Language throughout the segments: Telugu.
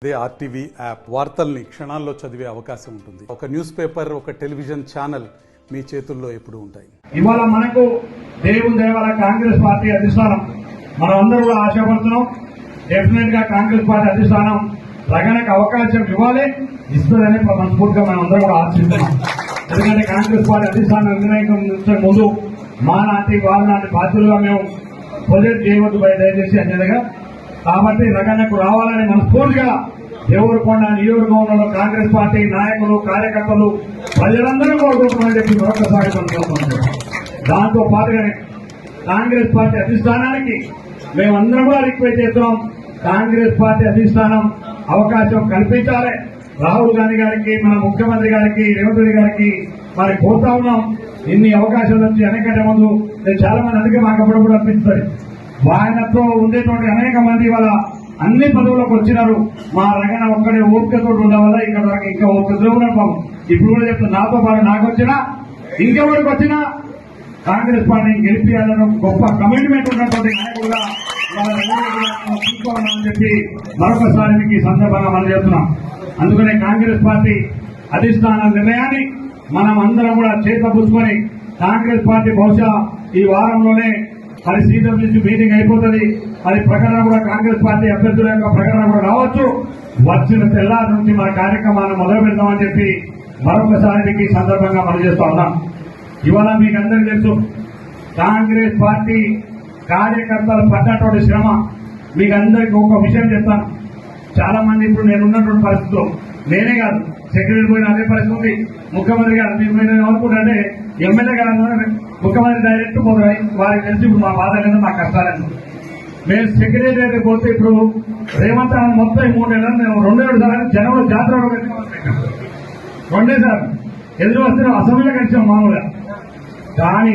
అదే ఆర్టీవీ యాప్ వార్తల్ని క్షణాల్లో చదివే అవకాశం ఉంటుంది. ఒక న్యూస్ పేపర్, ఒక టెలివిజన్ ఛానల్ మీ చేతుల్లో ఎప్పుడు ఉంటాయి. ఇవాళ మనకు దేవుని దేవాల కాంగ్రెస్ పార్టీ అధిష్టానం మనం అందరూ కూడా ఆశపడుతున్నాం. డెఫినెట్ గా కాంగ్రెస్ పార్టీ అధిష్టానం రగణకు అవకాశం ఇవ్వాలి, ఇస్తుందని మనస్ఫూర్తిగా మనం అందరూ కూడా ఆశిస్తున్నాం. ఎందుకంటే కాంగ్రెస్ పార్టీ అధిష్టానం నిర్ణయించే ముందు మా నాటి వాళ్ళ నాటి బాధ్యులుగా మేము ప్రొజెక్ట్ చేయవద్దు దయచేసి అన్నదిగా. కాబట్టి రగణకు రావాలని మనస్ఫూర్తిగా దేవరకొండ నియోజకవర్గంలో కాంగ్రెస్ పార్టీ నాయకులు, కార్యకర్తలు, ప్రజలందరూ కోరుకుంటున్నారని చెప్పి మరొకసారి కోరుకుంటున్నారు. దాంతో పాటుగానే కాంగ్రెస్ పార్టీ అధిష్టానానికి మేమందరం కూడా రిక్వెస్ట్ చేస్తున్నాం. కాంగ్రెస్ పార్టీ అధిష్టానం అవకాశం కల్పించాలి. రాహుల్ గాంధీ గారికి, మన ముఖ్యమంత్రి గారికి, రేవంత్ రెడ్డి గారికి మరి కోరుతా ఉన్నాం. ఇన్ని అవకాశాలు వచ్చి వెనకంటే ముందు నేను చాలా మంది అందుకే మాకు అప్పుడు కూడా అనిపిస్తుంది. ఆయనతో ఉండేటువంటి అనేక మంది వాళ్ళ అన్ని పదవులకు వచ్చినారు. మా రగణ ఒక్కడే ఓపికతో ఉండడం వల్ల ఇక్కడ వరకు ఇంకా ఓపికతో ఉన్నాం. ఇప్పుడు కూడా చెప్తాను, నాతో పాటు నాకు వచ్చినా ఇంకెవరికి వచ్చినా కాంగ్రెస్ పార్టీని గెలిపియాలని గొప్ప కమిట్మెంట్ ఉన్నటువంటి నాయకులుగా చూసుకోవాలని చెప్పి మరొకసారి మీకు ఈ సందర్భంగా మనం చెప్తున్నాం. అందుకనే కాంగ్రెస్ పార్టీ అధిష్టాన నిర్ణయాన్ని మనం అందరం కూడా చేతపుచ్చుకొని కాంగ్రెస్ పార్టీ బహుశా ఈ వారంలోనే మరి సీఎం నుంచి మీటింగ్ అయిపోతుంది. మరి ప్రకటన కూడా కాంగ్రెస్ పార్టీ అభ్యర్థుల యొక్క ప్రకటన కూడా రావచ్చు. వచ్చిన తెల్లారి నుంచి మన కార్యక్రమాన్ని మొదలు పెడతామని చెప్పి మరొకసారి మీకు ఈ సందర్భంగా మనం చేస్తా ఉన్నాం. ఇవాళ మీకు అందరికీ తెలుసు, కాంగ్రెస్ పార్టీ కార్యకర్తలు పడ్డటువంటి శ్రమ మీకు అందరికీ ఒక విషయం చెప్తాను. చాలా మంది ఇప్పుడు నేనున్నటువంటి పరిస్థితుల్లో, నేనే కాదు సెక్రటరీ పోయిన అదే పరిస్థితి, ముఖ్యమంత్రి గారు మీరు ఏమనుకుంటే ఎమ్మెల్యే గారు ముఖ్యమంత్రి డైరెక్ట్ పోతాయి. వారికి తెలిసి ఇప్పుడు మా బాధ లేదు, మా కష్టాలేదు. మేము సెక్రటరీ పోతే ఇప్పుడు రేవంత్ మొత్తం 3 నెలలు మేము 2 సార్లు జనంలో జాతర 2 సార్లు ఎదురు వస్తే అసెంబ్లీలో కలిసాం మామూలుగా. కానీ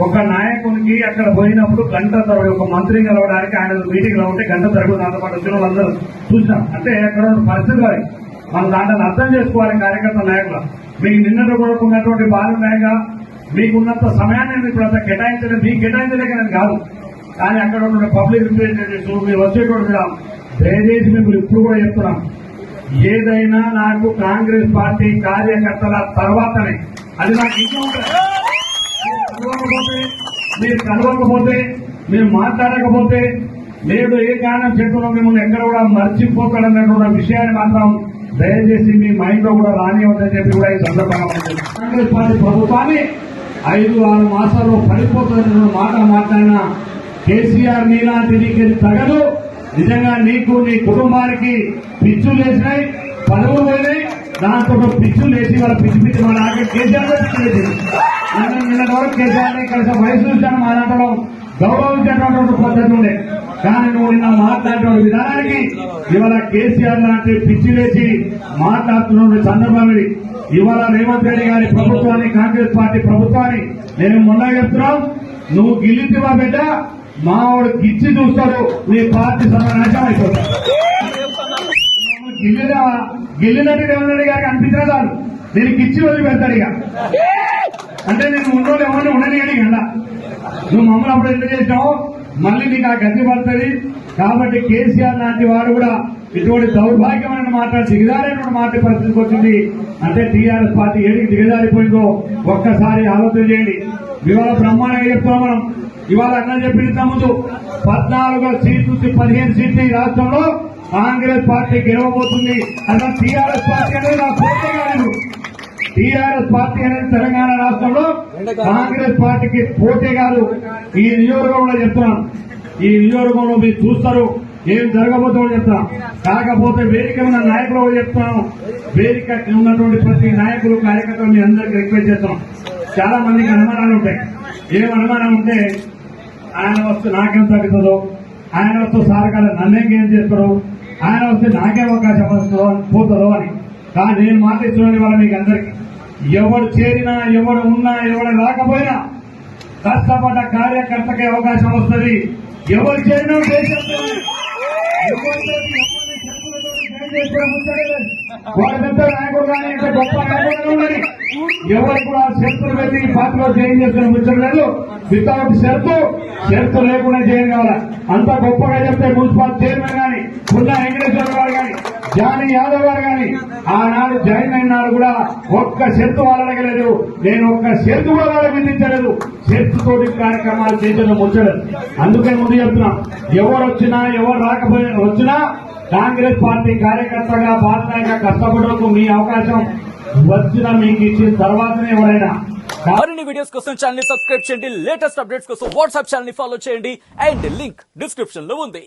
ఒక నాయకునికి అక్కడ పోయినప్పుడు గంట తరబడి ఒక మంత్రిని కలవడానికి ఆయన మీటింగ్ లో ఉంటే గంట తరబడి దాంతో పాటు వచ్చిన వాళ్ళందరూ చూసినాం. అంటే అక్కడ పరిస్థితి వారి మనం దాంట్లో అర్థం చేసుకోవాలి. కార్యకర్త నాయకులు మీకు నిన్నటి కూడా ఉన్నటువంటి బాధ్యతగా మీకున్నంత సమయాన్ని ఇప్పుడు అంత కేటాయించలేదు, మీకు కేటాయించలేక నేను కాదు. కానీ అక్కడ ఉన్న పబ్లిక్ రిప్రజెంటేటివ్స్ మీరు వచ్చేటువంటి దయచేసి మేము ఇప్పుడు కూడా చెప్తున్నాం, ఏదైనా నాకు కాంగ్రెస్ పార్టీ కార్యకర్తల తర్వాతనే అది నాకు ఇంకా ఉంటుంది. మీరు కలవకపోతే, మీరు మాట్లాడకపోతే, లేదు ఏ కారణం చేతుల్లో మిమ్మల్ని ఎక్కడ కూడా మర్చిపోతాడన్నటువంటి విషయాన్ని మాత్రం దయచేసి మీ మైండ్ లో కూడా రానివ్వద్దని చెప్పి కూడా ఈ సందర్భంగా కాంగ్రెస్ పార్టీ ప్రభుత్వాన్ని 5-6 మాసాల్లో పడిపోతున్న మాట మాట్లాడిన కేసీఆర్ నీలాంటి నీకు తగదు. నిజంగా నీకు నీ కుటుంబానికి పిచ్చులు వేసినాయి, పదవులు పోయినాయి. దాంతో పిచ్చులు వేసి వాళ్ళ పిచ్చి మన కేసీఆర్ పిచ్చి నిన్నటి వరకు కేసీఆర్ కలిసి వయసు చూశాను మా దాంట్లో గౌరవించేటటువంటి పద్ధతి ఉండే. కానీ నువ్వు నిన్న మాట్లాడే విధానానికి ఇవాళ కేసీఆర్ లాంటి పిచ్చి వేసి మాట్లాడుతున్న సందర్భం ఇది. ఇవాళ రేవంత్ రెడ్డి గారి ప్రభుత్వాన్ని, కాంగ్రెస్ పార్టీ ప్రభుత్వాన్ని నేను మొన్న చెప్తున్నాం, నువ్వు గిల్లితివా బిడ్డ, మావాడు గిచ్చి చూస్తాడు, నీ పార్టీ సర్వనాశనం అయిపోతాడు. గిల్లినట్టు రేవంత్ రెడ్డి గారికి అనిపించినా చాలు, నేను గిచ్చి వదిలి పెడతాడు. ఇక అంటే నేను ఉన్నోళ్ళు ఎవరిని ఉండని అని కదా, నువ్వు మమ్మల్ని అప్పుడు ఎంత చేసినావు, మళ్ళీ నీకు ఆ గతి పడుతుంది. కాబట్టి కేసీఆర్ లాంటి వాడు కూడా ఇటువంటి దౌర్భాగ్యమైన మాట, దిగజారేటువంటి మాట పరిస్థితికి వచ్చింది. అంటే టీఆర్ఎస్ పార్టీ ఏడికి దిగజారిపోయిందో ఒక్కసారి ఆలోచన చేయండి. ఇవాళ బ్రహ్మాండంగా చెప్తాం మనం. ఇవాళ అన్న చెప్పిన ముందు 14 సీట్లు 15 సీట్లు ఈ రాష్ట్రంలో కాంగ్రెస్ పార్టీ గెలవబోతుంది. అసలు టీఆర్ఎస్ పార్టీ అనేది నా పోటీ కాదు. టీఆర్ఎస్ పార్టీ అనేది తెలంగాణ రాష్ట్రంలో కాంగ్రెస్ పార్టీకి పోటీ కాదు. ఈ నియోజకవర్గంలో చెప్తున్నాను, ఈ నియోజకవర్గంలో మీరు చూస్తారు ఏం జరగబోతుందో చెప్తాం. కాకపోతే వేదిక ఉన్న నాయకులు చెప్తున్నాను, వేదిక ఉన్నటువంటి ప్రతి నాయకులు, కార్యకర్తలు మీ అందరికీ రిక్వెస్ట్ చేస్తున్నాం. చాలా మందికి అనుమానాలు ఉంటాయి. ఏం అనుమానం ఉంటే ఆయన వస్తే నాకేం తగ్గుతుందో, ఆయన వస్తే సారకాల నన్నేం చేస్తారో, ఆయన వస్తే నాకే అవకాశం వస్తుందో పోతుందో అని. కానీ నేను మాట్లాడుతున్నాను ఇవాళ మీకు అందరికీ, ఎవరు చేరినా, ఎవరు ఉన్నా, ఎవరు రాకపోయినా కష్టపడ్డ కార్యకర్తకే అవకాశం వస్తుంది. ఎవరు చేరినా వారి పెద్ద నాయకుడు కానీ ఇంకా గొప్ప నాయకుడు ఉన్నది. ఎవరు కూడా షరతులు పెట్టి పార్టీలో చేంజ్ చేస్తున్న ముచ్చలేదు. వితౌట్ షరతు లేకుండా చేయడం కావాలి. అంత గొప్పగా చెప్తే మున్సిపల్ చైర్మన్ కానీ ఉన్న వెంకటేశ్వర గారు కానీ జానీ యాదవ్ గారు కానీ ఆనాడు జాయిన్ అయిన నాడు కూడా ఒక్క షరతు వాళ్ళు అడగలేదు. నేను ఒక్క షరతు కూడా వాళ్ళకి విధించలేదు. షరతుతోటి కార్యక్రమాలు చేసేది ముచ్చలేదు. అందుకే ముందు చెప్తున్నా, ఎవరు వచ్చినా ఎవరు వచ్చినా కాంగ్రెస్ పార్టీ కార్యకర్తగా బాధ్యతగా కష్టపడకు మీ అవకాశం వచ్చిన మీకు ఇచ్చిన తర్వాతనే ఎవరైనా. మరిన్ని వీడియోస్ కోసం ఛానల్ ని సబ్స్క్రైబ్ చేయండి. లేటెస్ట్ అప్డేట్స్ కోసం వాట్సాప్ ఛానల్ ని ఫాలో చేయండి. అండ్ లింక్ డిస్క్రిప్షన్ లో ఉంది.